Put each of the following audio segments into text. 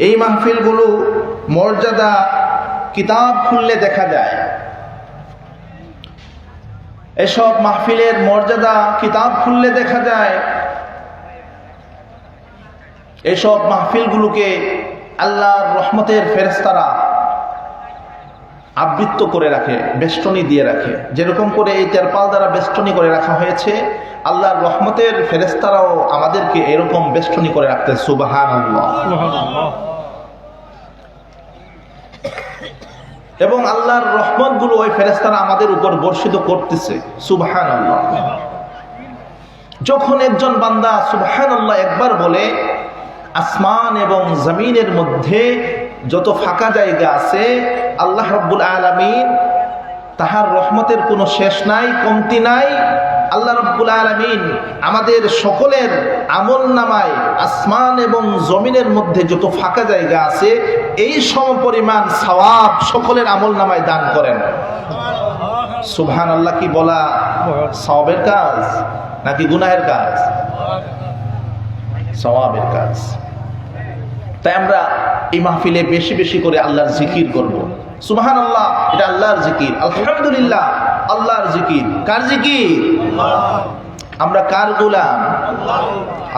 এই মাহফিলগুলো মর্যাদা কিতাব খুললে দেখা যায়। এসব মাহফিলের মর্যাদা কিতাব খুললে দেখা যায়। এসব মাহফিলগুলোকে আল্লাহর রহমতের ফেরেশতারা আবৃত্ত করে রাখে, বেষ্টনী দিয়ে রাখে। যেরকম করে এই তেরপাল দ্বারা বেষ্টনী করে রাখা হয়েছে, আল্লাহর রহমতের ফেরেশতারাও আমাদেরকে এরকম বেষ্টনী করে রাখতে। সুবহানাল্লাহ। এবং আল্লাহর রহমতগুলো ওই ফেরেশতারা আমাদের উপর বর্ষিত করতেছে। সুবহানাল্লাহ। যখন একজন বান্দা সুবহানাল্লাহ একবার বলে, আসমান এবং জমিনের মধ্যে যত ফাঁকা জায়গা আছে আল্লাহ রাব্বুল আলামিন তাহার রহমতের কোনো শেষ নাই, কমতি নাই। আল্লাহ রাব্বুল আলামিন আমাদের সকলের আমলনামায় আসমান এবং জমিনের মধ্যে যত ফাঁকা জায়গা আছে এই সমপরিমাণ সওয়াব সকলের আমলনামায় দান করেন। সুবহানাল্লাহ কি বলা সওয়াবের কাজ নাকি গুনাহের কাজ? সওয়াবের কাজ। তাই আমরা এই মাহফিলে বেশি বেশি করে আল্লাহর জিকির করব। সুবহানাল্লাহ, এটা আল্লাহর জিকির। আলহামদুলিল্লাহ, আল্লাহর জিকির। কার জিকির? আমরা কার গোলাম?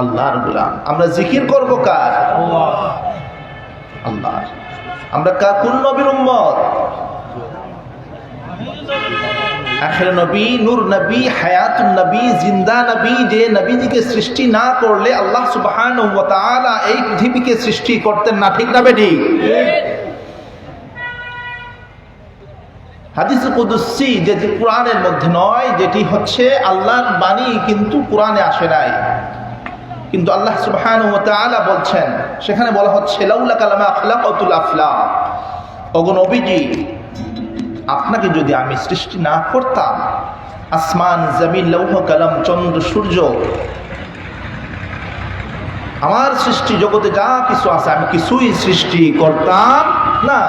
আল্লাহর গোলাম। আমরা জিকির করব কার? আল্লাহর। আমরা কোন নবীর উম্মত? আখির নবী, নূর নবী, হায়াতুন নবী, জিন্দা নবী, যে নবীজিকে সৃষ্টি না করলে আল্লাহ সুবহানাহু ওয়া তাআলা এই পৃথিবীকে সৃষ্টি করতেন না। ঠিক না বেটি? হাদিস কুদসি যেটি কোরআনের মধ্যে নয়, যেটি হচ্ছে আল্লাহর বাণী, কিন্তু কোরআনে আসে নাই, কিন্তু আল্লাহ সুবহানাহু ওয়া তাআলা বলছেন, সেখানে বলা হচ্ছে লাউলা কালামা খালাকাতুল আফলাক, ওগো নবীজি আপনাকে যদি আমি সৃষ্টি না করতাম, আসমান জমিন লৌহ কলম চন্দ্র সূর্য আমার সৃষ্টি জগতে যা কিছু আছে আমি কিছুই সৃষ্টি করতাম না।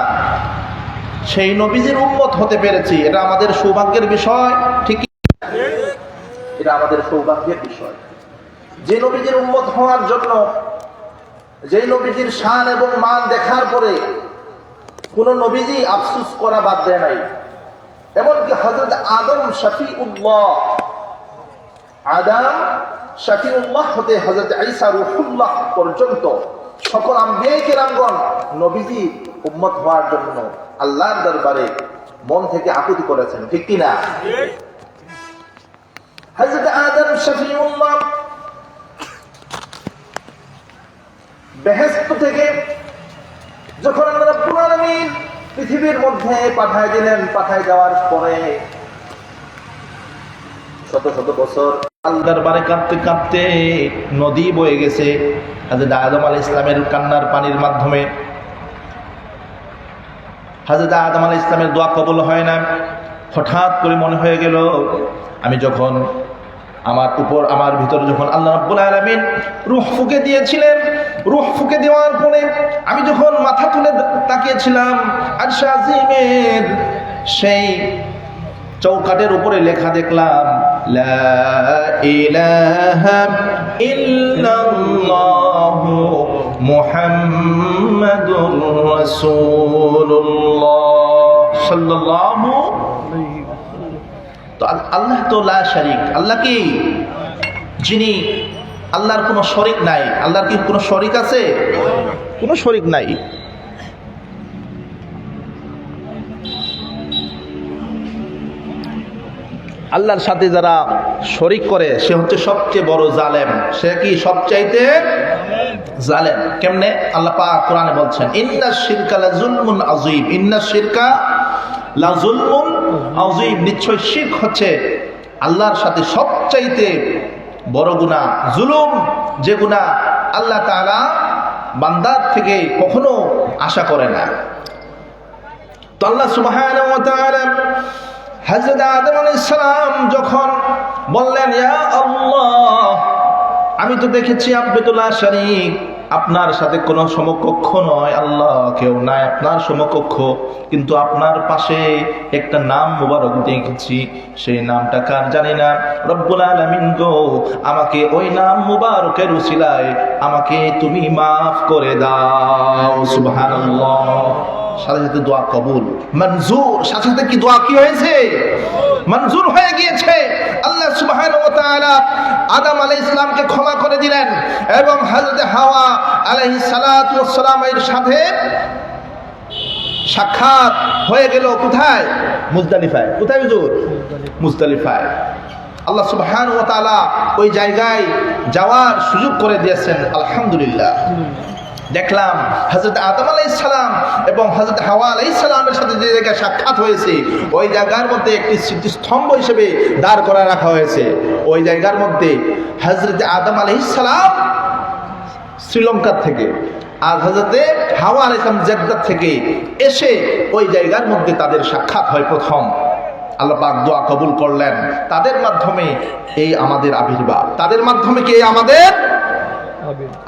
সেই নবীজির উম্মত হতে পেরেছি, এটা আমাদের সৌভাগ্যের বিষয়। ঠিক, এটা আমাদের সৌভাগ্যের বিষয়। যে নবীজির উম্মত হওয়ার জন্য, যে নবীজির শান এবং মান দেখার পরে কোন নবীজি আফসোস করা বাদ দেয় নাই। এমনকি হযরত আদম শফিউল্লাহ, আদম শফিউল্লাহ হতে হযরত ঈসা রূহুল্লাহ পর্যন্ত সকল আম্বিয়া কেরামগণ নবীজি উম্মত হওয়ার জন্য আল্লাহর দরবারে মন থেকে আকুতি করেছেন। ঠিক কি না? হযরত আদম শফিউল্লাহ বেহেশত থেকে যখন আল্লাহ রাব্বুল আলামিন পৃথিবীর মধ্যে পাঠায় দিলেন, পাঠায় যাওয়ার পরে শত শত বছর আল্লাহর দরবারে কাঁদতে কাঁদতে নদী বয়ে গেছে হযরত আদম আলাইহিস সালামের কান্নার পানির মাধ্যমে। হযরত আদম আলাইহিস সালামের দোয়া কবুল হয় না। হঠাৎ করে মনে হয়ে গেল, আমি যখন আমার ভিতরে যখন আল্লাহ রাব্বুল আলামিন রূহ ফুঁকে দিয়েছিলেন, রূহ ফুঁকে দেওয়ার পরে আমি যখন মাথা তুলে তাকিয়েছিলাম, আরশ আজিমের সেই চৌকাটের উপরে লেখা দেখলাম, লা ইলাহা ইল্লাল্লাহু মুহাম্মাদুর রাসূলুল্লাহ সাল্লাল্লাহু আলাইহি। তো আল্লাহ তো লা শারিক, আল্লাহ কি? যিনি আল্লাহর কোনো শরিক নাই। আল্লাহর কি কোনো শরিক আছে? কোনো শরিক নাই। আল্লাহর সাথে যারা শরিক করে সে হচ্ছে সবচেয়ে বড় জালেম। সে কি সবচাইতে জালেম? কেমনে? আল্লাহ পাক কোরআনে বলছেন, ইন্নাশ শিরকা লাযুলমুন আযীম, ইন্নাশ শিরকা লাযুলমুন আযীম, নিশ্চয় শিরক হচ্ছে আল্লাহর সাথে সবচাইতে বড় গুনাহ। জুলুম যে গুনাহ আল্লাহ তাআলা বান্দার থেকে কখনো আশা করে না। তো আল্লাহ সুবহানাহু ওয়া তাআলা হযরত আদম আলাইহিস সালাম যখন বললেন, ইয়া আল্লাহ, আমি তো দেখেছি আপনি তো লা শারীক, আপনার সাথে কোনো সমকক্ষ নয়, আল্লাহ কেউ নাই আপনার সমকক্ষ, কিন্তু আপনার পাশে একটা নাম মুবারক দেখেছি, সেই নামটা কার জানি না। রব্বুল আলামিন গো, আমাকে ওই নাম মুবারকের উসিলায় আমাকে তুমি মাফ করে দাও। সুবহানাল্লাহ। সাথে সাথে দোয়া কবুল, মঞ্জুর। সাথে সাথে কি দোয়া কি হয়েছে? মঞ্জুর হয়ে গিয়েছে। আল্লাহ সুবহানাহু ওয়া তাআলা আদম আলাইহিস সালামকে ক্ষমা করে দিলেন এবং হযরত হাওয়া আলাইহিস সালাতু ওয়াস সালামের সাথে সাক্ষাৎ হয়ে গেল কোথায়? মুজদালিফায়। কোথায় হুজুর? মুজদালিফায়। আল্লাহ সুবহানাহু ওয়া তাআলা ওই জায়গায় যাওয়ার সুযোগ করে দিয়েছেন। আলহামদুলিল্লাহ। দেখলাম হযরত আদম আলাইহিস সালাম এবং হযরত হাওয়া আলাইহিস সালামের সাথে যে জায়গায় সাক্ষাৎ হয়েছে, ওই জায়গার মধ্যে একটি স্মৃতিস্তম্ভ হিসেবে দাঁড় করা রাখা হয়েছে। ওই জায়গার মধ্যে হযরত আদম আলাইহিস সালাম শ্রীলঙ্কার থেকে আর হযরতে হাওয়া আলাইহিস সালাম জেদ্দাহ থেকে এসে ওই জায়গার মধ্যে তাদের সাক্ষাৎ হয় প্রথম। আল্লাহ পাক দোয়া কবুল করলেন। তাদের মাধ্যমে এই আমাদের আবির্ভাব, তাদের মাধ্যমে কি আমাদের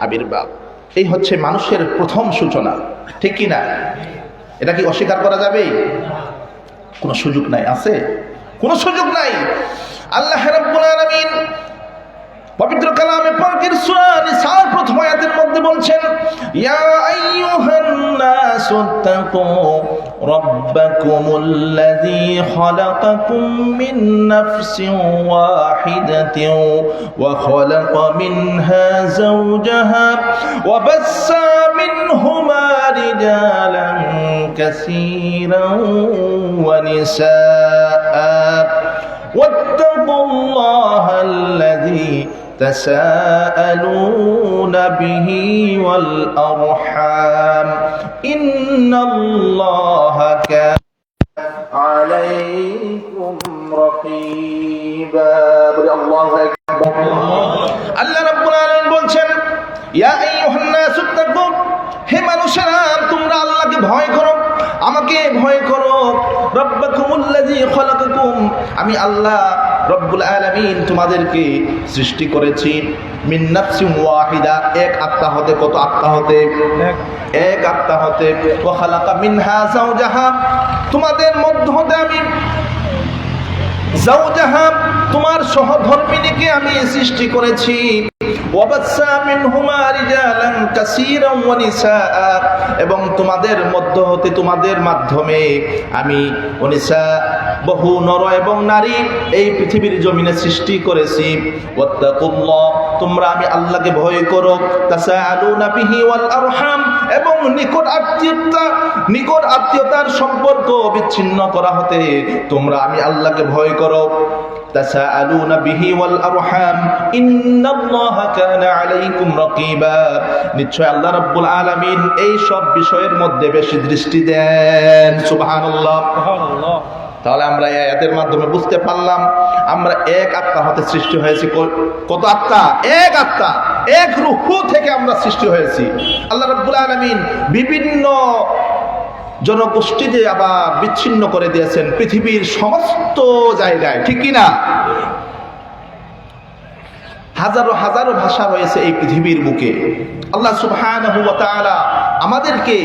আবির্ভাব। এই হচ্ছে মানুষের প্রথম সূচনা, ঠিক কি না? এটা কি অস্বীকার করা যাবে? কোনো সুযোগ নাই। আছে? কোনো সুযোগ নাই। আল্লাহ রাব্বুল আলামিন পবিত্র কালামে পাকের সূরা নিসার প্রথম আয়াতের মধ্যে বলছেন, ইয়া আইয়ুহান নাসুত্তাকু রাব্বাকুমুল্লাযী খালাকাকুম মিন নাফসিন ওয়াহিদাতিন ওয়া খালাকা মিনহা যাওজাহা ওয়া বাসসা মিনহুমা রিজালান কাসীরান ওয়া নিসাআ ওয়াত্তাকুল্লাহা আল্লাযী تساءلون به والأرحام إن الله كان عليكم رقيبا الله أكبر الله رب العالمين বলছেন ইয়া আইয়ুহান নাসু তাকু, হে মানুষেরা তোমরা আল্লাহকে ভয় করো, আমাকে ভয় করো। রব্বাকুমুল্লাযী খালাকাকুম, আমি আল্লাহ রব্বুল আলামিন তোমাদেরকে সৃষ্টি করেছি। মিন নাফসিন ওয়াহিদা, এক আত্মা হতে। কত আত্মা হতে? এক আত্মা হতে। ওয়া খালাকা মিনহা যাওজাহা, তোমাদের মধ্য হতে আমি যাওজাহা তোমার সহধর্মিণীকে আমি সৃষ্টি করেছি। ওয়াবাসসা মিনহুমা রিজালান কাসীরান ওয়া নিসাআ, এবং তোমাদের মধ্য হতে তোমাদের মাধ্যমে আমি ওনিসা বহু নর এবং নারী এই পৃথিবীর জমিনে সৃষ্টি করেছি। ওয়াত্তাকুল্লাহ, তোমরা আমি আল্লাহকে ভয় করো। তাসাআলুনা বিহি ওয়াল আরহাম, এবং নিকট আত্মীয়তার সম্পর্ক বিচ্ছিন্ন করা হতে তোমরা আমি আল্লাহকে ভয় করো। তাসাআলুনা বিহি ওয়াল আরহাম ইন্নাল্লাহা কানা আলাইকুম রাকিবা, নিশ্চয় আল্লাহ রাব্বুল আলামিন এই সব বিষয়ের মধ্যে বেশি দৃষ্টি দেন। সুবহানাল্লাহ। তাহলে আমরা এই আয়াতের মাধ্যমে বুঝতে পারলাম আমরা এক আত্মা হতে সৃষ্টি হয়েছি। কত আত্মা? এক আত্মা, এক রূহ থেকে আমরা সৃষ্টি হয়েছি। আল্লাহ রাব্বুল আলামিন বিভিন্ন জনগোষ্ঠীতে আবার বিচ্ছিন্ন করে দিয়েছেন পৃথিবীর সমস্ত জায়গায়, ঠিক কি না? হাজারো হাজারো ভাষা রয়েছে এই পৃথিবীর বুকে। আল্লাহ সুবহানাহু ওয়া তাআলা আমাদেরকে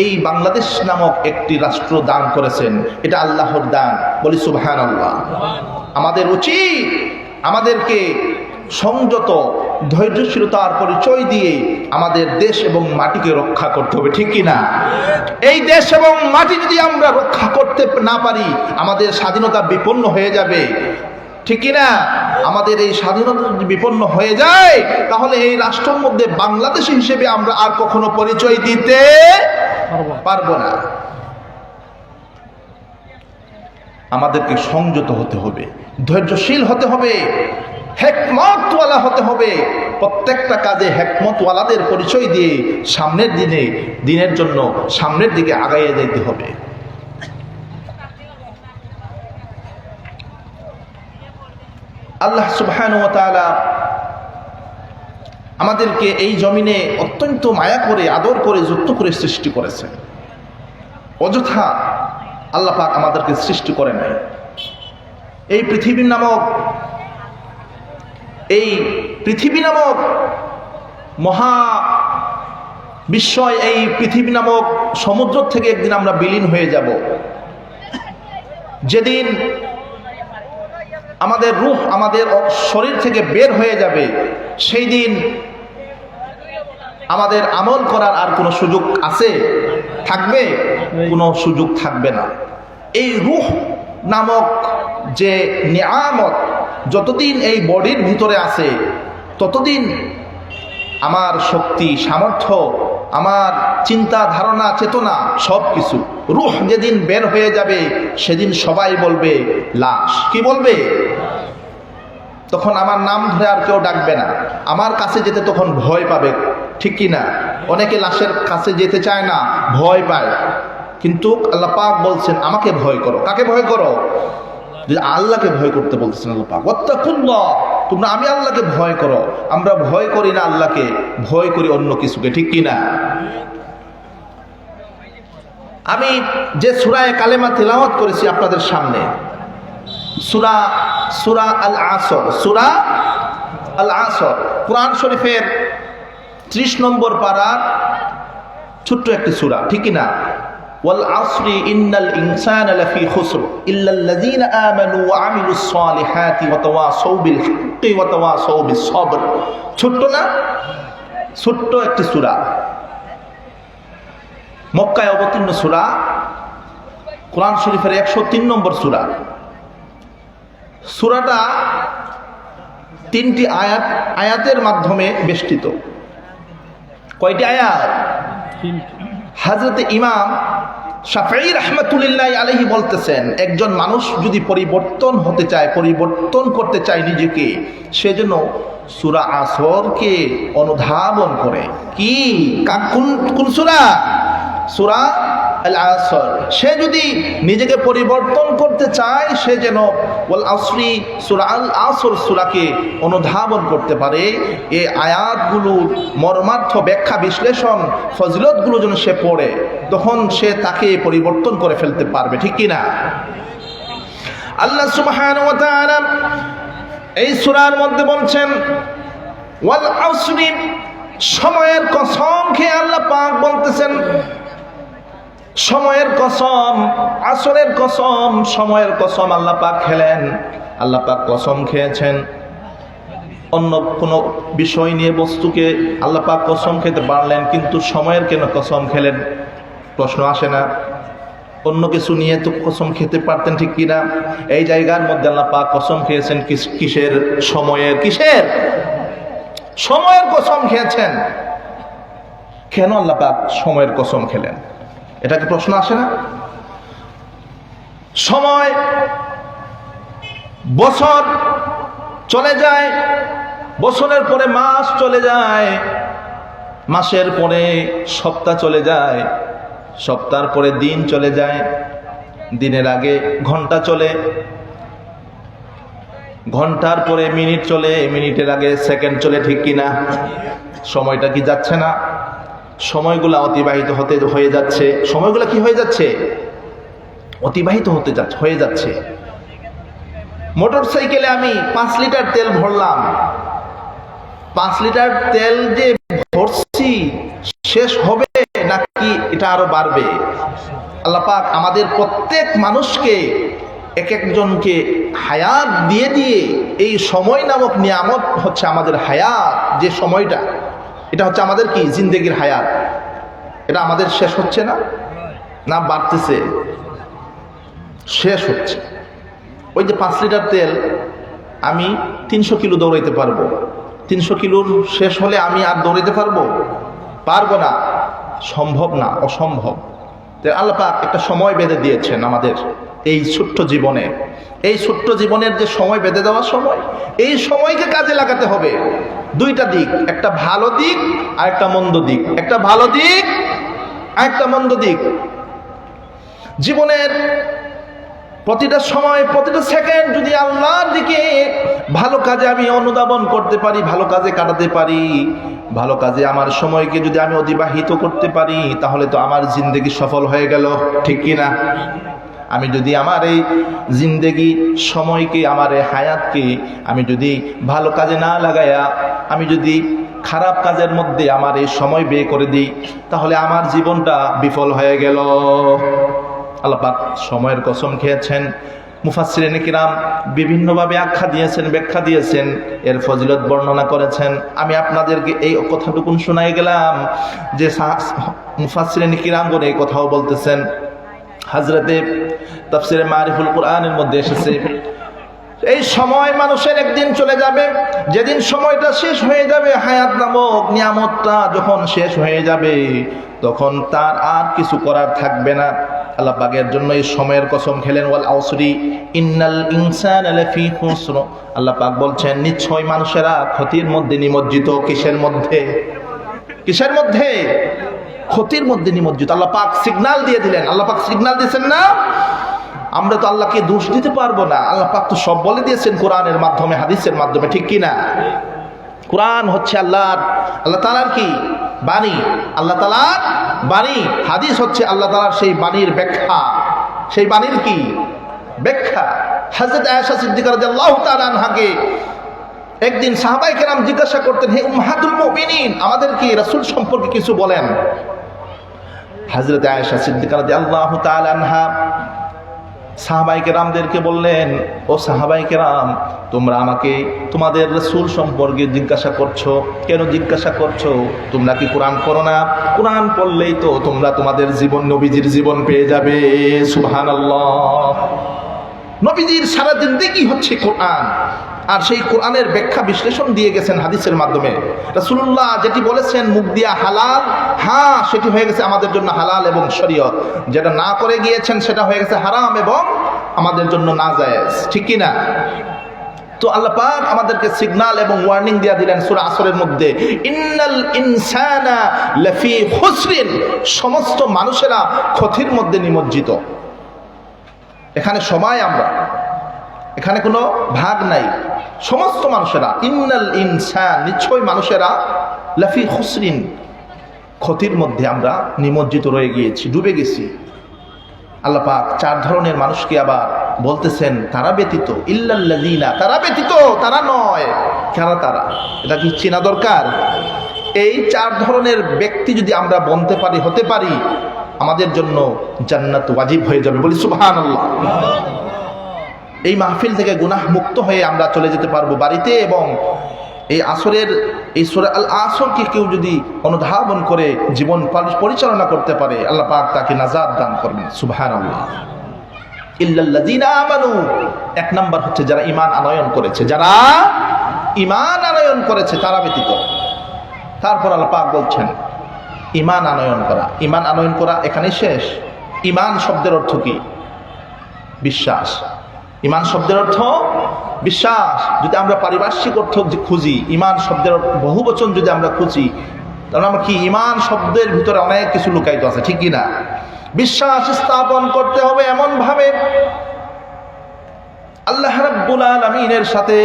এই বাংলাদেশ নামক একটি রাষ্ট্র দান করেছেন। এটা আল্লাহর দান, বলি সুবহানাল্লাহ। আমাদের উচিত আমাদেরকে সংযত ধৈর্যশীলতার পরিচয় দিয়ে আমাদের দেশ এবং মাটিকে রক্ষা করতে হবে, ঠিক কি না? এই দেশ এবং মাটি যদি আমরা রক্ষা করতে না পারি, আমাদের স্বাধীনতা বিপন্ন হয়ে যাবে, ঠিক কি না? আমাদের এই স্বাধীনতা যদি বিপন্ন হয়ে যায়, তাহলে এই রাষ্ট্রের মধ্যে বাংলাদেশ হিসেবে আমরা আর কখনো পরিচয় দিতে পারবো না। আমাদেরকে সংযত হতে হবে, ধৈর্যশীল হতে হবে, হিকমতওয়ালা হতে হবে। প্রত্যেকটা কাজে হিকমতওয়ালাদের পরিচয় দিয়ে সামনের দিনের জন্য সামনের দিকে আগাইয়ে যেতে হবে। আল্লাহ সুবহানাহু ওয়া তাআলা আমাদেরকে এই জমিনে অত্যন্ত মায়া করে, আদর করে, যুক্ত করে সৃষ্টি করেছেন। অযথা আল্লাহ পাক আমাদেরকে সৃষ্টি করে নাই। এই পৃথিবী নামক মহা বিস্ময়, এই পৃথিবী নামক সমুদ্র থেকে একদিন আমরা বিলীন হয়ে যাব। যেদিন আমাদের রূহ আমাদের শরীর থেকে বের হয়ে যাবে, সেই দিন আমাদের আমল করার আর কোনো সুযোগ আছে? থাকবে? কোনো সুযোগ থাকবে না। এই রূহ নামক যে নিয়ামত যতদিন এই বডির ভিতরে আছে, ততদিন আমার শক্তি, সামর্থ্য, আমার চিন্তা, ধারণা, চেতনা সব কিছু। রূহ যেদিন বের হয়ে যাবে, সেদিন সবাই বলবে লাশ। কি বলবে? তখন আমার নাম ধরে আর কেউ ডাকবে না। আমার কাছে যেতে তখন ভয় পাবে, ঠিক কি না? অনেকে লাশের কাছে যেতে চায় না, ভয় পায়। কিন্তু আল্লাহ পাক বলছেন আমাকে ভয় করো। কাকে ভয় করো? যে আল্লাহকে ভয় করতে বলতেছেন আল্লাহ পাক। ওয়াত্তাকুল্লাহ, তোমরা আমি আল্লাহকে ভয় করো। আমরা ভয় করি না আল্লাহকে, ভয় করি অন্য কিছুকে, ঠিক কি না? আমি যে সূরা কালেমা তিলাওয়াত করেছি আপনাদের সামনে, সূরা আল আসর, সূরা আল আসর, কুরআন শরীফের 30 নম্বর পারার ছোট্ট একটি সূরা, ঠিক কি না? ওয়াল আসরি ইন্নাল ইনসানা লাফি খুসর ইল্লাল্লাযীনা আমানু ওয়া আমিলুস সালিহাতি ওয়া তাওয়াসাউ বিল হাক্কি ওয়া তাওয়াসাউ বিস সবর। ছোট্ট না? ছোট্ট একটি সূরা, মক্কায় অবতীর্ণ সূরা, কোরআন শরীফের 103 নম্বর সূরা। সূরাটা 3টি আয়াতের মাধ্যমে বেষ্টিত। কয়টি আয়াত? হযরত ইমাম শাফিঈ রাহমাতুল্লাহি আলাইহি বলতেছেন, একজন মানুষ যদি পরিবর্তন হতে চায়, পরিবর্তন করতে চায় নিজেকে, সেজন্য সূরা আসরকে অনুধাবন করে। কি? কোন সূরা? সূরা আল আসর। সে যদি নিজেকে পরিবর্তন করতে চায়, সে যেন ওয়াল আসরি, সূরা আল আসর সূরাকে অনুধাবন করতে পারে। এই আয়াতগুলোর মর্মার্থ, ব্যাখ্যা, বিশ্লেষণ, ফজিলতগুলো যেন সে পড়ে, তখন সে তাকে পরিবর্তন করে ফেলতে পারবে, ঠিক কি না? আল্লাহ সুবহানাহু ওয়া তাআলা এই সূরার মধ্যে বলছেন ওয়াল আসরি, সময়ের কসম খেয়ে আল্লাহ পাক বলতেছেন, সময়ের কসম, আসরের কসম, সময়ের কসম আল্লাহ পাক খেলেন। আল্লাহ পাক কসম খেয়েছেন। অন্য কোনো বিষয় নিয়ে, বস্তুকে আল্লাহ পাক কসম খেতে পারলেন, কিন্তু সময়ের কেন কসম খেলেন? প্রশ্ন আসে না? অন্য কিছু নিয়ে তো কসম খেতে পারতেন, ঠিক কিনা? এই জায়গার মধ্যে আল্লাহ পাক কসম খেয়েছেন কিসের? সময়ের। কিসের? সময়ের কসম খেয়েছেন। কেন আল্লাহ পাক সময়ের কসম খেলেন? এটা কি প্রশ্ন আসে না? সময়, বছর চলে যায়, বছরের পরে মাস চলে যায়, মাসের পরে সপ্তাহ চলে যায়, সপ্তাহের পরে দিন চলে যায়, দিনের আগে ঘন্টা চলে, ঘন্টার পরে মিনিট চলে, মিনিটের আগে সেকেন্ড চলে, ঠিক কিনা? সময়টা কি যাচ্ছে না? সময়গুলা অতিবাহিত হয়ে যাচ্ছে। সময়গুলা কি হয়ে যাচ্ছে? অতিবাহিত হয়ে যাচ্ছে। মোটর সাইকেলে আমি 5 লিটার তেল ভরলাম, 5 লিটার তেল যে ভরছি, শেষ হবে নাকি এটা আরো বাড়বে? আল্লাহ পাক আমাদের প্রত্যেক মানুষকে, এক একজনকে হায়াত দিয়ে দিয়ে, এই সময় নামক নিয়ামত হচ্ছে আমাদের হায়াত। যে সময়টা, এটা হচ্ছে আমাদের কি? জিন্দেগির হায়াত। এটা আমাদের শেষ হচ্ছে না, না বাড়তেছে? শেষ হচ্ছে। ওই যে 5 লিটার তেল, আমি 300 কিলো দৌড়াইতে পারবো। 300 কিলোর শেষ হলে আমি আর দৌড়াইতে পারবো? পারবো না, সম্ভব না, অসম্ভব। আল্লাহ পাক একটা সময় বেঁধে দিয়েছেন আমাদের এই ছোট্ট জীবনে। এই ছোট্ট জীবনের যে সময় বেঁধে দেওয়ার সময়, এই সময়কে কাজে লাগাতে হবে। 2টা দিক, একটা ভালো দিক আর একটা মন্দ দিক। একটা ভালো দিক আর একটা মন্দ দিক। জীবনের প্রতিটা সময়, প্রতিটা সেকেন্ড যদি আল্লাহর দিকে, ভালো কাজে আমি অনুধাবন করতে পারি, ভালো কাজে কাটাতে পারি, ভালো কাজে আমার সময়কে যদি আমি অতিবাহিত করতে পারি, তাহলে তো আমার জিন্দেগি সফল হয়ে গেল, ঠিক কিনা? আমি যদি আমার এই জিন্দেগি, সময়কে, আমার এই হায়াতকে আমি যদি ভালো কাজে না লাগায়া, আমি যদি খারাপ কাজের মধ্যে আমার এই সময় ব্যয় করে দিই, তাহলে আমার জীবনটা বিফল হয়ে গেল। আল্লাহ পাক সময়ের কসম খেয়েছেন। মুফাসসিরিনে কিরাম বিভিন্নভাবে আখ্যা দিয়েছেন, ব্যাখ্যা দিয়েছেন, এর ফজিলত বর্ণনা করেছেন। আমি আপনাদেরকে এই কথাটুকু শোনাই গেলাম যে মুফাসসিরিনে কিরামগণ এই কথাও বলতেছেন। হযরতে তাফসীরে মারিফুল কুরআনের মধ্যে এসেছে, এই সময় মানুষের একদিন চলে যাবে, যেদিন সময়টা শেষ হয়ে যাবে, হায়াত নামক নিয়ামতটা যখন শেষ হয়ে যাবে, তখন তার আর কিছু করার থাকবে না। আল্লাহ পাকের জন্য এই সময়ের কসম খেলেন, ওয়াল আউসরি ইন্নাল ইনসানা লাফি খুসর। আল্লাহ পাক বলছেন নিশ্চয় মানুষেরা ক্ষতির মধ্যে নিমজ্জিত। কিসের মধ্যে? কিসের মধ্যে? ক্ষতির মধ্যে নিমজ্জিত। আল্লাহ পাক সিগন্যাল দিয়ে দিলেন। আল্লাহ পাক সিগন্যাল দিয়েছেন না? আমরা তো আল্লাহকে দোষ দিতে পারবো না। আল্লাহ পাক তো সব বলে দিয়েছেন কোরআনের মাধ্যমে, হাদিসের মাধ্যমে, ঠিক কি না? কোরআন হচ্ছে আল্লাহ তাআলার কি বাণী, আল্লাহ তাআলার বাণী। হাদিস হচ্ছে আল্লাহ তাআলার সেই বাণীর ব্যাখ্যা, সেই বাণীর কি ব্যাখ্যা। হযরত আয়েশা সিদ্দিকা রাদিয়াল্লাহু তাআলা আনহাকে একদিন সাহাবায়ে কেরাম জিজ্ঞাসা করতেন, হে উম্মাহাতুল মুমিনিন, আমাদের কি রাসূল সম্পর্কে কিছু বলেন। হযরত আয়েশা সিদ্দিকা রাদিয়াল্লাহু তাআলা আনহা সাহাবায়ে কেরামদেরকে বললেন, ও সাহাবায়ে কেরাম, তোমরা আমাকে তোমাদের রাসূল সম্পর্কে জিজ্ঞাসা করছো কেন? জিজ্ঞাসা করছো, তোমরা কি কোরআন পড়ো না? কোরআন পড়লেই তো তোমরা তোমাদের জীবন, নবীজির জীবন পেয়ে যাবে। সুবহানাল্লাহ। নবীজির সারা জিন্দেগি হচ্ছে কোরআন, আর সেই কোরআনের ব্যাখ্যা বিশ্লেষণ দিয়ে গেছেন হাদিসের মাধ্যমে। রাসূলুল্লাহ যেটি বলেছেন মুখ দিয়া হালাল, হ্যাঁ সেটি হয়ে গেছে আমাদের জন্য হালাল এবং শরীয়ত। যেটা না করে গিয়েছেন সেটা হয়ে গেছে হারাম এবং আমাদের জন্য নাজায়েজ, ঠিক কি না? তো আল্লাহ পাক আমাদেরকে সিগন্যাল এবং ওয়ার্নিং দিয়ে দিলেন সূরা আসরের মধ্যে, ইন্নাল ইনসানা লাফি খুসরিন, সমস্ত মানুষেরা ক্ষতির মধ্যে নিমজ্জিত। এখানে সময় আমরা, এখানে কোনো ভাগ নাই, সমস্ত মানুষেরা। ইন্নাল ইনসান, নিশ্চয় মানুষেরা, লাফি খুসরিন, ক্ষতির মধ্যে আমরা নিমজ্জিত রয়ে গিয়েছি, ডুবে গেছি। আল্লাহ পাক চার ধরনের মানুষকে আবার বলতেছেন তারা ব্যতীত, ইল্লাল্লাযিনা, তারা ব্যতীত, তারা নয়, কারা তারা? এটা কি চেনা দরকার? এই চার ধরনের ব্যক্তি যদি আমরা বলতে পারি, হতে পারি, আমাদের জন্য জান্নাত ওয়াজিব হয়ে যাবে। বলি সুবহানাল্লাহ। এই মাহফিল থেকে গুনাহ মুক্ত হয়ে আমরা চলে যেতে পারবো বাড়িতে। এবং এই আসরের, এই সূরা আল আসরকে কেউ যদি অনুধাবন করে জীবন পরিচালনা করতে পারে, আল্লাহ পাক তাকে নাজাত দান করবেন। সুবহানাল্লাহ। ইল্লাল্লাযিনা আমানু, এক নাম্বার হচ্ছে যারা ঈমান আনয়ন করেছে, যারা ঈমান আনয়ন করেছে তারা ব্যতীত। তারপর আল্লাহ পাক বলছেন ঈমান আনয়ন করা। ঈমান আনয়ন করা এখানে শেষ। ঈমান শব্দের অর্থ কি? বিশ্বাস। ঈমান শব্দের অর্থ বিশ্বাস। যদি আমরা পারিভাষিক অর্থ খুঁজি, ঈমান শব্দের বহুবচন যদি আমরা খুঁজি, তাহলে আমরা কি, ঈমান শব্দের ভিতরে অনেক কিছু লুকায়িত আছে, ঠিক কি না? বিশ্বাস স্থাপন করতে হবে এমন ভাবে আল্লাহ রাব্বুল আলামিনের সাথে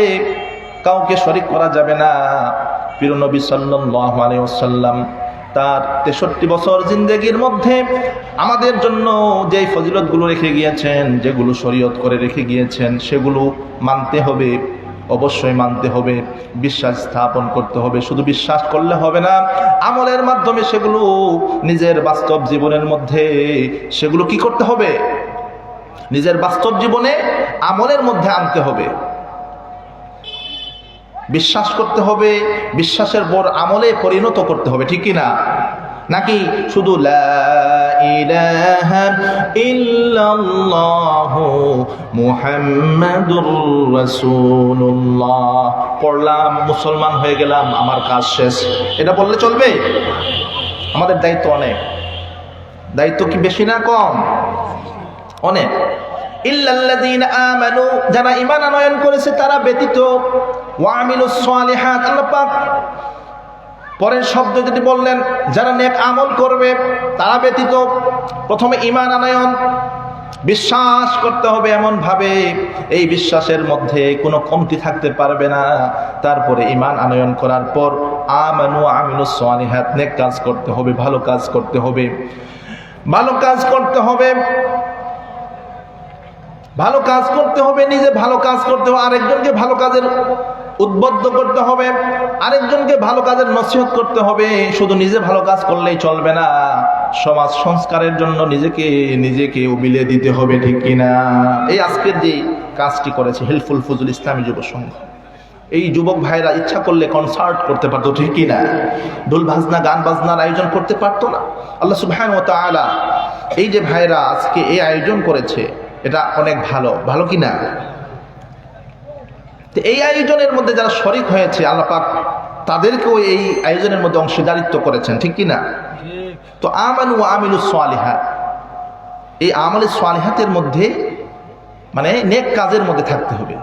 কাউকে শরীক করা যাবে না। প্রিয় নবী সাল্লাল্লাহু আলাইহি ওয়াসাল্লাম তার 63 বছর জিন্দেগির মধ্যে আমাদের জন্য যে ফজিলতগুলো রেখে গিয়েছেন, যেগুলো শরীয়ত করে রেখে গিয়েছেন, সেগুলো মানতে হবে, অবশ্যই মানতে হবে। বিশ্বাস স্থাপন করতে হবে। শুধু বিশ্বাস করলে হবে না, আমলের মাধ্যমে সেগুলো নিজের বাস্তব জীবনের মধ্যে সেগুলো কি করতে হবে? নিজের বাস্তব জীবনে আমলের মধ্যে আনতে হবে। বিশ্বাস করতে হবে, বিশ্বাসের পর আমলে পরিণত করতে হবে, ঠিক কি না? নাকি শুধু লা ইলাহা ইল্লাল্লাহু মুহাম্মাদুর রাসূলুল্লাহ পড়লাম, মুসলমান হয়ে গেলাম, আমার কাজ শেষ, এটা বললে চলবে? আমাদের দায়িত্ব অনেক। দায়িত্ব কি বেশি না কম? অনেক। ইল্লাল্লাযীনা আমানু, যারা ঈমান আনয়ন করেছে তারা ব্যতীত, ওয়া আমিলুস সালিহাত, আল্লাহ পাক পরের শব্দ যেটি বললেন, যারা নেক আমল করবে তারা ব্যতীত। প্রথমে ঈমান আনয়ন, বিশ্বাস করতে হবে এমন ভাবে এই বিশ্বাসের মধ্যে কোনো কমতি থাকতে পারবে না। তারপরে ঈমান আনয়ন করার পর আমানু আমিলুস সালিহাত, নেক কাজ করতে হবে, ভালো কাজ করতে হবে, ভালো কাজ করতে হবে, ভালো কাজ করতে হবে, নিজে ভালো কাজ করতে হবে, আরেকজনকে ভালো কাজের উদ্বুদ্ধ করতে হবে, আরেকজনকে ভালো কাজের নসিহত করতে হবে। শুধু নিজে ভালো কাজ করলেই চলবে না, সমাজ সংস্কারের জন্য নিজেকে উবিলে দিতে হবে, ঠিক কিনা? এই আজকের যে কাজটি করেছে হেল্পফুল ফজল ইসলামী যুব সংঘ, এই যুবক ভাইরা ইচ্ছা করলে কনসার্ট করতে পারতো, ঠিক কিনা? ঢোল বাজনা গান বাজনার আয়োজন করতে পারতো না? আল্লাহ সুবহানাহু ওয়া তাআলা এই যে ভাইরা আজকে এই আয়োজন করেছে, এটা অনেক ভালো কিনা? এই আয়োজনের মধ্যে যারা শরীক হয়েছে আল্লাহ পাক তাদেরকেও এই আয়োজনের মধ্যে অংশীদারিত্ব করেছেন, ঠিক কিনা? তো আমানু ওয়া আমিলুস সালিহাত, এই আমলে সালিহাতের মধ্যে মানে নেক কাজের মধ্যে থাকতে হবে।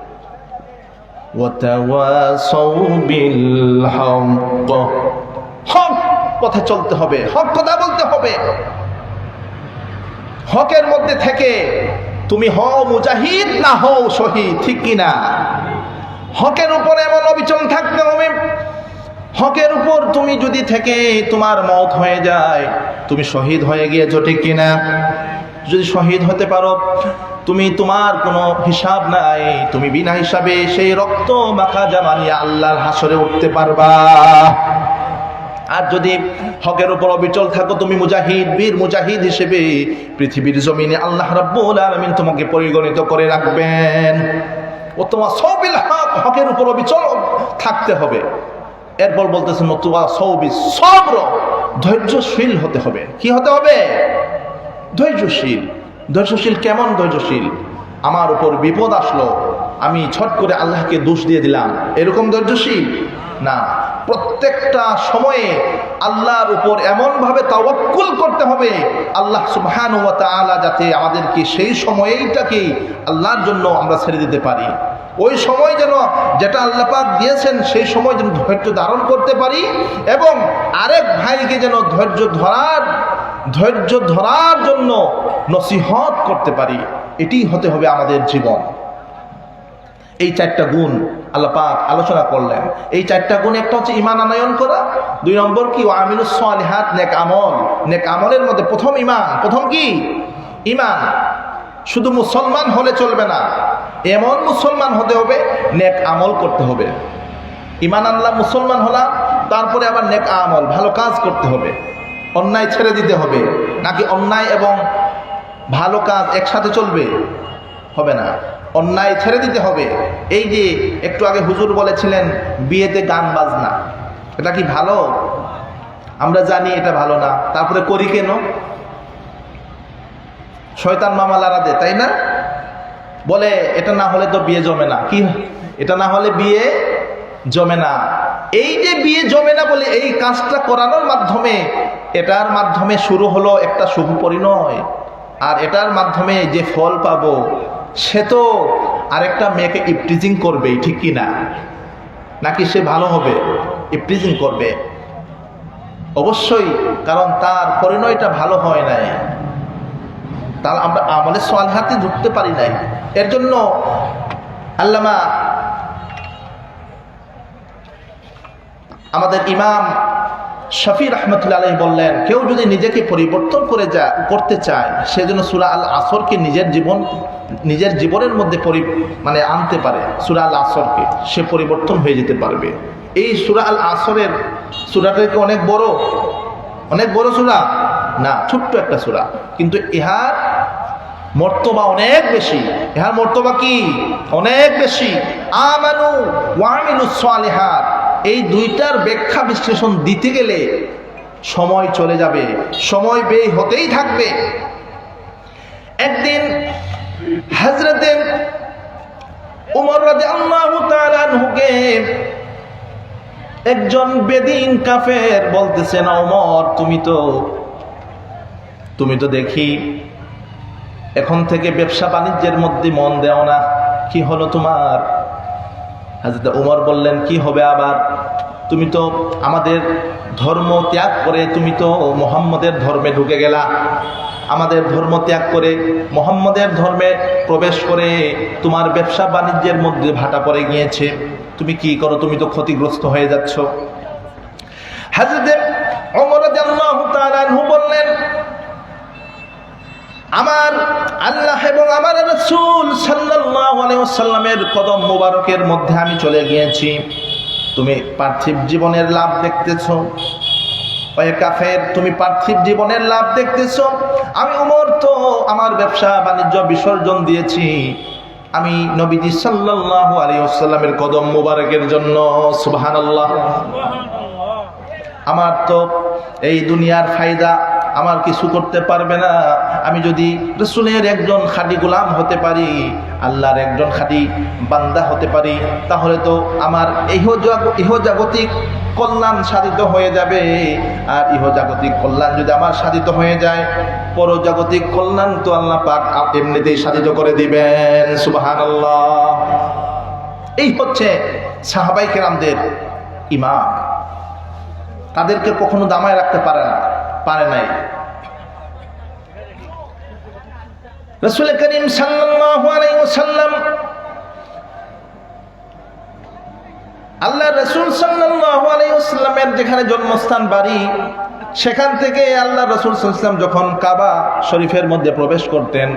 ওয়াতাওয়াসাউ বিল হক, হক পথে চলতে হবে, হক কথা বলতে হবে। হকের মধ্যে থেকে তুমি হও মুজাহিদ না হও শহীদ, ঠিক কিনা? হকের উপর এমন অবিচল থাকতে হবে, হকের উপর তুমি যদি থেকে তোমার মওত হয়ে যায়, তুমি শহীদ হয়ে গিয়েছো, ঠিক কিনা? যদি শহীদ হতে পারো, তুমি তোমার কোনো হিসাব নাই, তুমি বিনা হিসাবে সেই রক্ত মাখা জামা নিয়ে আল্লাহর হাসরে উঠতে পারবা। আর যদি হকের উপর অবিচল থাকো, তুমি মুজাহিদ, বীর মুজাহিদ হিসেবে পৃথিবীর জমিনে আল্লাহ রাব্বুল আলামিন তোমাকে পরিগণিত করে রাখবেন। ও তোমার সবিল হক, হকের উপর অবিচল থাকতে হবে। এরপর বলতেছেন সবর, ধৈর্যশীল হতে হবে। কি হতে হবে? ধৈর্যশীল। ধৈর্যশীল কেমন ধৈর্যশীল? আমার উপর বিপদ আসলো, আমি ছট করে আল্লাহকে দোষ দিয়ে দিলাম, এরকম ধৈর্যশীল না। প্রত্যেকটা সময়ে আল্লাহর উপর এমন ভাবে তাওয়াক্কুল করতে হবে, আল্লাহ সুবহানাহু ওয়া তাআলা যাতে আমাদেরকে সেই সময়টাকে আল্লাহর জন্য আমরা ছেড়ে দিতে পারি। ওই সময় যেন যেটা আল্লাহ পাক দিয়েছেন সেই সময় যেন ধৈর্য ধারণ করতে পারি, এবং আরেক ভাইকে যেন ধৈর্য ধরার জন্য নসিহত করতে পারি। এটি হতে হবে আমাদের জীবন। এই চারটা গুণ আল্লাহ পাক আলোচনা করলেন। এই চারটা গুণ, একটা হচ্ছে ঈমান আনয়ন করা, 2 নম্বর কি আমিলুস সালিহাত, নেক আমল। নেক আমলের মধ্যে প্রথম ঈমান। প্রথম কি? ঈমান। শুধু মুসলমান হলে চলবে না, এমন মুসলমান হতে হবে, নেক আমল করতে হবে। ঈমান আনলাম, মুসলমান হলাম, তারপরে আবার নেক আমল, ভালো কাজ করতে হবে। অন্যায় ছেড়ে দিতে হবে। নাকি অন্যায় এবং ভালো কাজ একসাথে চলবে? হবে না, অন্যায় ছেড়ে দিতে হবে। এই যে একটু আগে হুজুর বলেছিলেন বিয়েতে গান বাজনা, এটা কি ভালো? আমরা জানি এটা ভালো না, তারপরে করি কেন? শয়তান মামা লারা দে, তাই না? বলে এটা না হলে তো বিয়ে জমে না। কি? এটা না হলে বিয়ে জমে না। এই যে বিয়ে জমে না বলে এই কাজটা করানোর মাধ্যমে, এটার মাধ্যমে শুরু হলো একটা শুভ পরিণয়। আর এটার মাধ্যমে যে ফল পাবো, সে তো আরেকটা মেয়েকে ইপটিজিং করবেই, ঠিক কি না? নাকি সে ভালো হবে? ইপটিজিং করবে অবশ্যই, কারণ তার পরিণয়টা ভালো হয় নাই, তার আমরা আমলে সালিহাতে ঢুকতে পারি নাই। এর জন্য আল্লামা আমাদের ইমাম শফি রহমতুল্লাহ আলাইহি বললেন, কেউ যদি নিজেকে পরিবর্তন করতে চায়, সেজন্য সূরা আল আসরকে নিজের জীবনের মধ্যে আনতে পারে। সূরা আল আসরকে সে পরিবর্তন হয়ে যেতে পারবে। এই সূরা আল আসরের সূরাটা কি অনেক বড় সূরা না, ছোট্ট একটা সূরা, কিন্তু ইহার মর্তবা অনেক বেশি। ইহার মর্তবা কি? অনেক বেশি। আমানু ওয়া আমিলুস সালিহাত, এই দুইটার ব্যাখ্যা বিশ্লেষণ দিতে গেলে সময় চলে যাবে, সময় ব্যয় হতেই থাকবে। একদিন হযরতে উমর রাদিয়াল্লাহু তাআলা আনহুকে একজন বেদিন কাফের বলতেছেন, ওমর তুমি তো দেখি এখন থেকে ব্যবসা বাণিজ্যের মধ্যে মন দেও না, কি হলো তোমার? হযরত উমর বললেন, কি হবে আবার? তুমি তো আমাদের ধর্ম ত্যাগ করে তুমি তো মুহাম্মদের ধর্মে ঢুকে গেলা। আমাদের ধর্ম ত্যাগ করে মুহাম্মদের ধর্মে প্রবেশ করে তোমার ব্যবসা বাণিজ্যের মধ্যে ভাটা পড়ে গিয়েছে। তুমি কি করো? তুমি তো ক্ষতিগ্রস্ত হয়ে যাচ্ছ। হযরত ওমর রাদিয়াল্লাহু তাআলা আনহু বললেন, আমার আল্লাহ এবং আমার রাসূল সাল্লাল্লাহু আলাইহি ওয়াসাল্লামের কদম মোবারকের মধ্যে আমি চলে গিয়েছি। তুমি পার্থিব জীবনের লাভ দেখতেছো, ওই কাফের তুমি পার্থিব জীবনের লাভ দেখতেছো। আমি ওমর তো আমার ব্যবসা বাণিজ্য বিসর্জন দিয়েছি আমি নবীজি সাল্লাল্লাহু আলাইহি ওয়াসাল্লামের কদম মোবারকের জন্য। সুবহানাল্লাহ। আমার তো এই দুনিয়ার ফায়দা আমার কিছু করতে পারবে না। আমি যদি রাসূলের একজন খাঁটি গোলাম হতে পারি, আল্লাহর একজন খাঁটি বান্দা হতে পারি, তাহলে তো আমার ইহজাগতিক কল্যাণ সাধিত হয়ে যাবে। আর ইহজাগতিক কল্যাণ যদি আমার সাধিত হয়ে যায়, পরজাগতিক কল্যাণ তো আল্লাহ পাক এমনিতেই সাধিত করে দিবেন। সুবহানাল্লাহ। এই হচ্ছে সাহাবায়ে কেরামদের ঈমান। তাদেরকে কখনো দামায় রাখতে পারে নাই। রাসূল করিম সাল্লাল্লাহু আলাইহি ওয়াসাল্লাম, আল্লাহ রাসূল সাল্লাল্লাহু আলাইহি ওয়াসাল্লামের যেখানে জন্মস্থান বাড়ি, সেখান থেকে আল্লাহ রাসূল সাল্লাল্লাহু আলাইহি ওয়াসাল্লাম যখন কাবা শরীফের মধ্যে প্রবেশ করতেন,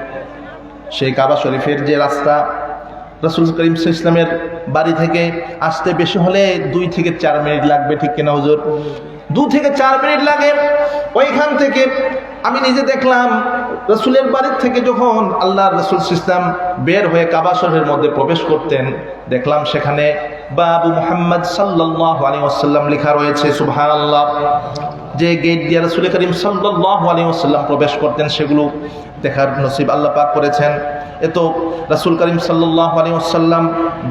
সেই কাবা শরীফের যে রাস্তা, রাসূল করিম সাল্লাল্লাহু আলাইহি ওয়াসাল্লামের বাড়ি থেকে আসতে বেশি হলে 2 থেকে 4 মিনিট লাগবে, ঠিক কিনা হুজুর? 2 থেকে 4 মিনিট লাগে। ওইখান থেকে আমি নিজে দেখলাম রাসূলের বাড়ির থেকে যখন আল্লাহ রাসূল সাল্লাল্লাহু আলাইহি ওয়াসাল্লাম বের হয়ে কাবা শরীফের মধ্যে প্রবেশ করতেন, দেখলাম সেখানে বাবু মুহাম্মদ সাল্লাল্লাহু আলাইহি ওয়াসাল্লাম লেখা রয়েছে। সুবহানাল্লাহ। যে গেট দিয়ে রাসূল করিম সাল্লাল্লাহু আলাইহি ওয়াসাল্লাম প্রবেশ করতেন, সেগুলো দেখার নসিব আল্লাহ পাক করেছেন। এত রাসূল করিম সাল্লাল্লাহু আলাইহি ওয়াসাল্লাম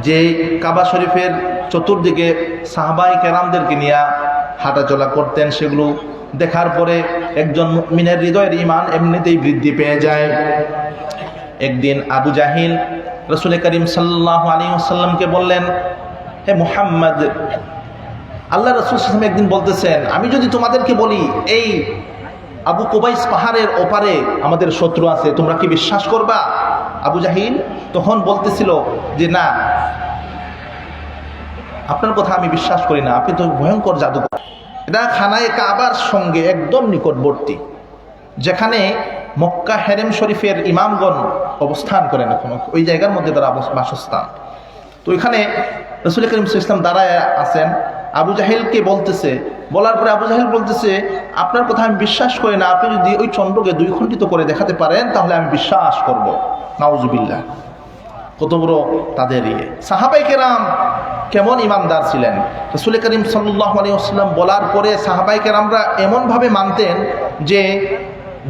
যে কাবা শরীফের চতুর্দিকে সাহাবায়ে কেরামদেরকে নিয়ে হাঁটাচলা করতেন, সেগুলো দেখার পরে একজন মুমিনের হৃদয়ের ঈমান এমনিতেই বৃদ্ধি পেয়ে যায়। একদিন আবু জাহিল রাসূল করিম সাল্লাল্লাহু আলাইহি ওয়াসাল্লামকে বললেন, হে মুহাম্মদ, আল্লাহ রাসূল সাল্লাল্লাহু আলাইহি ওয়াসাল্লাম একদিন বলতেছেন, আমি যদি তোমাদেরকে বলি এই আবু কুবাইস পাহাড়ের ওপারে আমাদের শত্রু আছে, তোমরা কি বিশ্বাস করবা? আবু জাহিল তখন বলতেছিল যে না, আপনার কথা আমি বিশ্বাস করি না, আপনি তো ভয়ঙ্কর জাদুকর। এটা খানায়ে কাবার সঙ্গে একদম নিকটবর্তী, যেখানে মক্কা হেরেম শরীফের ইমামগণ অবস্থান করেন এখন, ওই জায়গার মধ্যে তারা বাসস্থান। তো ওইখানে রাসূল করিম সাল্লাল্লাহু আলাইহি ওয়াসাল্লাম দাঁড়ায় আছেন। আবু জাহেলকে বলতেছে, বলার পরে আবু জাহেল বলতেছে, আপনার কথা আমি বিশ্বাস করি না, আপনি যদি ওই চন্দ্রকে 2 খণ্ডিত করে দেখাতে পারেন তাহলে আমি বিশ্বাস করব। নাউজুবিল্লাহ। কত বড় তাদের সাহাবায়ে কেরাম কেমন ইমানদার ছিলেন। রাসূল করিম সাল্লাল্লাহু আলাইহি ওয়াসাল্লাম বলার পরে সাহাবায়ে কেরামরা এমনভাবে মানতেন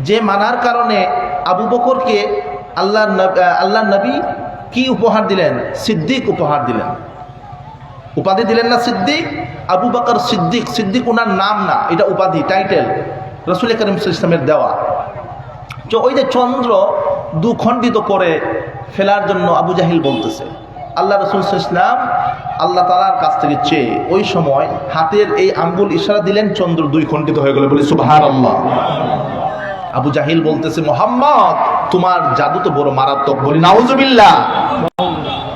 যে মানার কারণে আবু বকরকে আল্লাহ নবী কি উপহার দিলেন? সিদ্দিক উপহার দিলেন। উপাধি দিলেন না সিদ্দিক? আবু বকর সিদ্দিক। সিদ্দিক ওনার নাম না, এটা উপাধি, টাইটেল রাসূল করিম সাল্লাল্লাহু আলাইহি ওয়াসাল্লামের দেওয়া। তো ওই যে চন্দ্র 2 খণ্ডিত করে ফেলার জন্য আবু জাহিল বলতেছে, আল্লাহ রাসূল সাল্লাল্লাহু আলাইহি ওয়াসাল্লাম আল্লাহ তাআলার কাছ থেকে চেয়ে ওই সময় হাতের এই আঙ্গুল ইশারা দিলেন, চন্দ্র 2 খণ্ডিত হয়ে গেল। বলি সুবহানাল্লাহ। আবু জাহিল বলতেছে, মুহাম্মদ তোমার জাদু তো বড় মারাত্মক। বলি নাউজুবিল্লাহ।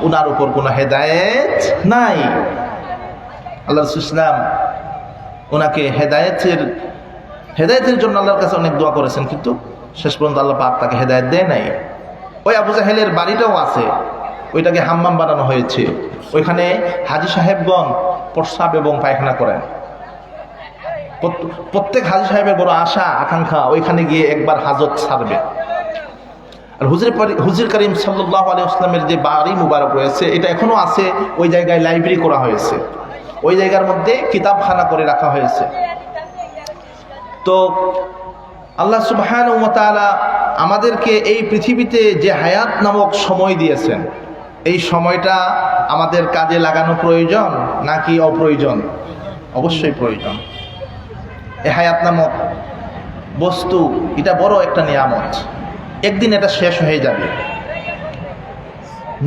ওনার উপর কোনো হেদায়েত নাই। আল্লাহ রাসূল সাল্লাল্লাহু আলাইহি ওয়াসাল্লাম ওনাকে হেদায়েতের জন্য আল্লাহর কাছে অনেক দোয়া করেছেন, কিন্তু শেষ পর্যন্ত আল্লাহ পাক তাকে হেদায়েত দেয় নাই। ওই আবু জাহেলের বাড়িটাও আছে, ওইটাকে হাম্মাম বানানো হয়েছে। ওইখানে হাজী সাহেবগণ প্রস্রাব এবং পায়খানা করেন। প্রত্যেক হাজী সাহেবের বড় আশা আকাঙ্ক্ষা ওইখানে গিয়ে একবার হাজত ছাড়বে। আর হুজুর করিম সাল্লাল্লাহু আলাইহি ওয়াসাল্লামের যে বাড়ি মুবারক রয়েছে, এটা এখনো আছে। ওই জায়গায় লাইব্রেরি করা হয়েছে, ওই জায়গার মধ্যে কিতাবখানা করে রাখা হয়েছে। তো আল্লাহ সুবহানাহু ওয়া তাআলা আমাদেরকে এই পৃথিবীতে যে হায়াত নামক সময় দিয়েছেন, এই সময়টা আমাদের কাজে লাগানো প্রয়োজন নাকি অপ্রয়োজন? অবশ্যই প্রয়োজন। এই হায়াত নামক বস্তু, এটা বড় একটা নিয়ামত। একদিন এটা শেষ হয়ে যাবে,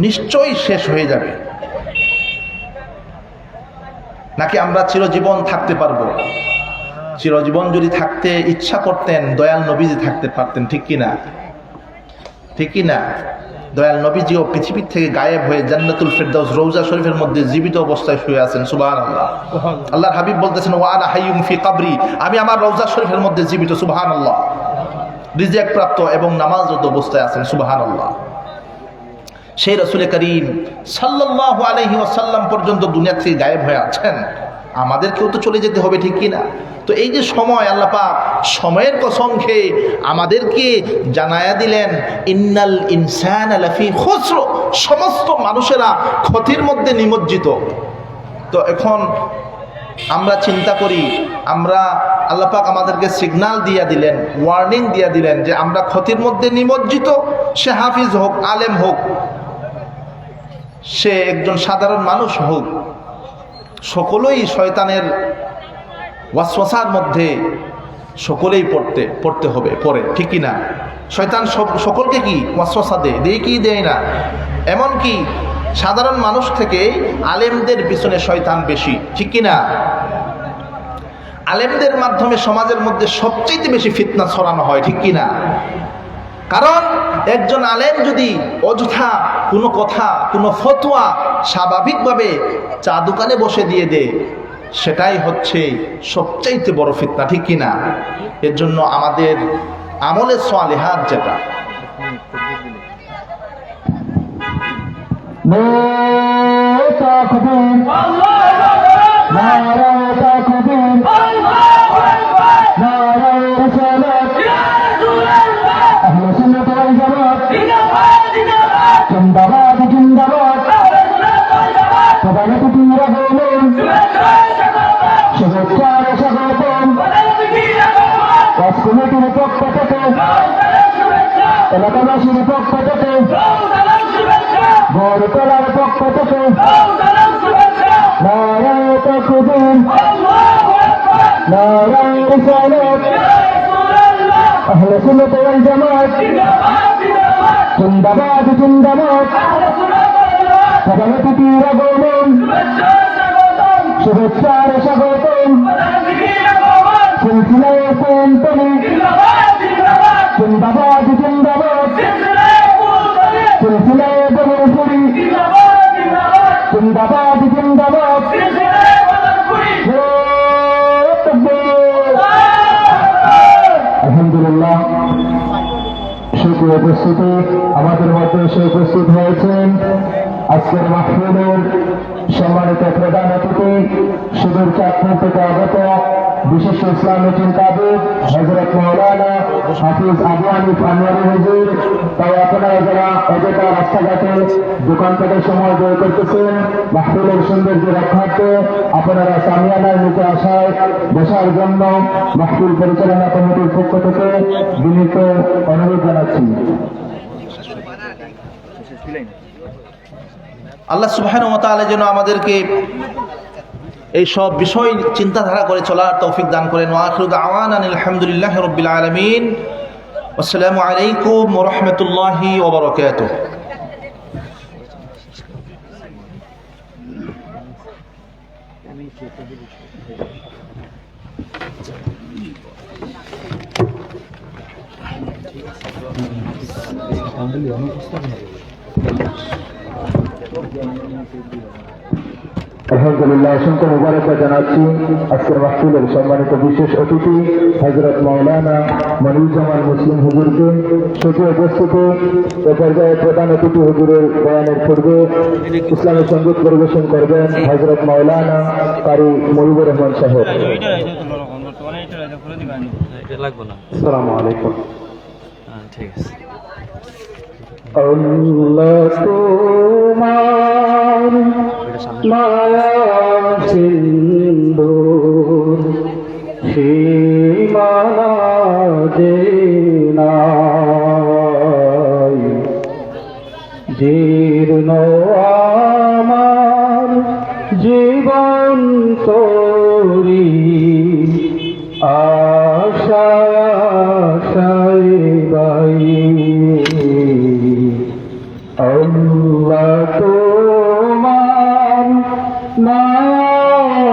নিশ্চয়ই শেষ হয়ে যাবে। নাকি আমরা চিরজীবন থাকতে পারবো? চিরজীবন যদি থাকতে ইচ্ছা করতেন, দয়াল নবীজি থাকতে পারতেন, ঠিক কিনা? ঠিক কিনা? দয়াল নবীজিও পৃথিবীর থেকে গায়েব হয়ে জান্নাতুল ফেরদাউস রওজা শরীফের মধ্যে জীবিত অবস্থায় শুয়ে আছেন। সুবহানাল্লাহ। আল্লাহর হাবিব বলতেছেন, ওয়া আনা হাইয়ুম ফি কবরি, আমি আমার রওজা শরীফের মধ্যে জীবিত। সুবহানাল্লাহ। রিজিক প্রাপ্ত এবং নামাজরত অবস্থায় আছেন। সুবহানাল্লাহ। সেই রাসূল করিম সাল্লাল্লাহু আলাইহি ওয়াসাল্লাম পর্যন্ত দুনিয়া থেকে গায়েব হয়ে আছেন, আমাদেরকেও তো চলে যেতে হবে, ঠিক কিনা? তো এই যে সময়, আল্লাহ পাক সময়ের কসম খেয়ে আমাদেরকে জানায়া দিলেন, ইন্নাল ইনসানা লাফি খুসর, সমস্ত মানুষেরা ক্ষতির মধ্যে নিমজ্জিত। তো এখন আমরা চিন্তা করি, আমরা আল্লাহ পাক আমাদেরকে সিগন্যাল দিয়ে দিলেন, ওয়ার্নিং দিয়ে দিলেন যে আমরা ক্ষতির মধ্যে নিমজ্জিত। সে হাফিজ হোক, আলেম হোক, সে একজন সাধারণ মানুষ হোক, সকলেই শয়তানের ওয়াসওয়াসার মধ্যে সকলেই পড়তে হবে, পড়ে, ঠিক কি না? শয়তান সকলকে কি ওয়াসওয়াসা দেয় কি দেয় না? এমনকি সাধারণ মানুষ থেকে আলেমদের পিছনে শয়তান বেশি, ঠিক কি না? আলেমদের মাধ্যমে সমাজের মধ্যে সবচেয়ে বেশি ফিতনা ছড়ানো হয়, ঠিক কি না? কারণ একজন আলেম যদি অযথা কোনো কথা, কোনো ফতোয়া স্বাভাবিকভাবে চা দোকানে বসে দিয়ে দেয়, সেটাই হচ্ছে সবচাইতে বড় ফিতনা, ঠিক কিনা? এর জন্য আমাদের আমলে সালেহাত যেটা, এলাকাবাসীর পক্ষ থেকে, বড়তলার পক্ষ থেকে নারায়ে তাকবীর, নারায়ে রিসালাত, আহলে সুন্নাত ওয়াল জামাত জিন্দাবাদ জিন্দাবাদ। সভাপতি পীর আগমন, শুভেচ্ছার স্বাগতম। সিলসিলায়ে কোম্পানি জিন্দাবাদ জিন্দাবাদ। সিলসিলায়ে বদরপুরি জিন্দাবাদ জিন্দাবাদ। আলহামদুলিল্লাহ, সুপ্রিয় উপস্থিতি, আমাদের মধ্যে এসে উপস্থিত হয়েছেন আজকের মাহফিলের সম্মানিত প্রধান অতিথি, সুদূর চাঁদপুর থেকে আগত বিশিষ্ট ইসলামী চিন্তাবিদ হযরত মাওলানা হাফিজ আবু হানিফ আনোয়ারী হুজুর। তাই আপনারা যারা অযথা রাস্তাঘাটে দোকানপাটের সময় ব্যয় করতেছেন, মাহফিলের সৌন্দর্য রক্ষার্থে আপনারা সামিয়ানার নিচে আসায় বসার জন্য মাহফিল পরিচালনা কমিটির পক্ষ থেকে বিনীত অনুরোধ জানাচ্ছি। আল্লাহ সুবহানাহু ওয়া তাআলা যেন আমাদেরকে এই সব বিষয় চিন্তাধারা করে চলার তৌফিক দান করেন। ওয়া আখিরু দাওয়ানা আলহামদুলিল্লাহি রাব্বিল আলামিন। আসসালামু আলাইকুম ওয়া রাহমাতুল্লাহি ওয়া বারাকাতুহু। আলহামদুলিল্লাহ, অসংখ্য মুবারকবাদ জানাচ্ছি আজকের মাহফিলের সম্মানিত বিশেষ অতিথি হযরত মাওলানা মনিরুজ্জামান মুসলিম হুজুরকে। সুপ্রিয় উপস্থিতি, এ পর্যায়ে প্রধান অতিথি হুজুরের বয়ানের পূর্বে ইসলামী সঙ্গীত পরিবেশন করবেন হযরত মাওলানা কারি মনিবুর রহমান সাহেব। আসসালামু আলাইকুম। ঠিক আছে। আল্লাহ তোমার মায়া সিন্ধু সীমানা যে নাই, জীর্ণ আমার জীবন তোরি আশায় আশায় বাই। আল্লাহ তোমার মায়া